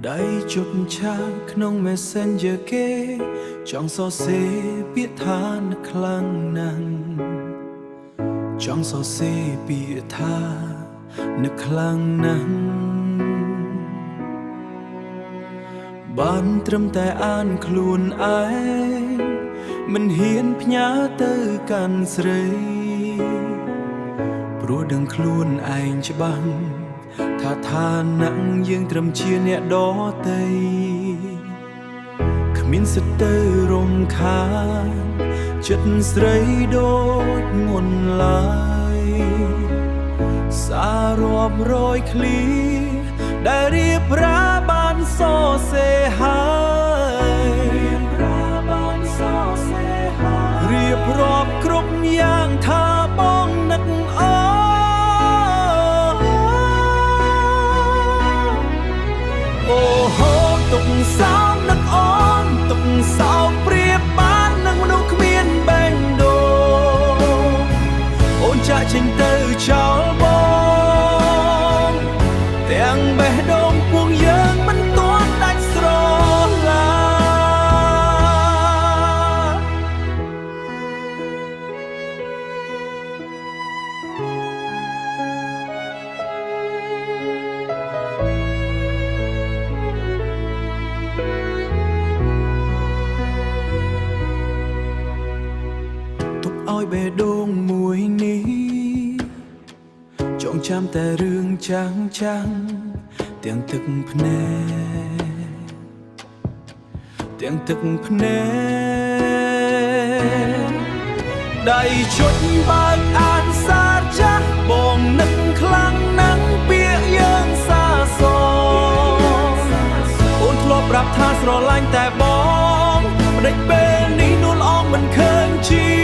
ได้จดឆាកក្នុង Messenger គេចង់សរសេរពាក្យថានឹកខ្លាំងណាស់ចង់សរសេរពាក្យថានឹកខ្លាំងណាស់បានត្រឹមតែអានខ្លួនឯងមិនហ៊ានផ្ញើទៅកាន់ស្រីព្រោះដឹងខ្លួនឯងច្បាស់ថាឋានៈយើងត្រឹមជាអ្នកដទៃគ្មានសិទ្ធិទៅរំខានចិត្តស្រីដូចមុនឡើយសាររាប់រយឃ្លាដែលរៀបរាបានសរសេរហើយរៀបរាប់គ្រប់យ៉ាងថាបងនឹកអូហូទុកសោកនឹកអូនទុកសោកប្រៀបបាននឹងមនុស្សគ្មានបេះដូងអូនចាក់ចេញទៅចោលបងទាំងបេះដូងពួកយើងមិនទាន់ដាច់ស្រឡាឲ្យបេះដូងមួយនេះចងចាំតែរឿងចាំទាំងទឹកភ្នែកទាំងទឹកភ្នែកដៃជត់បើកអានសារចាស់បងនឹកខ្លាំងណាស់ពាក្យយើងសាសអូនធ្លាប់ប្រាប់ថាស្រឡាញ់តែបងផ្ដេចពេលនេះនួលអងមិនឃើញជី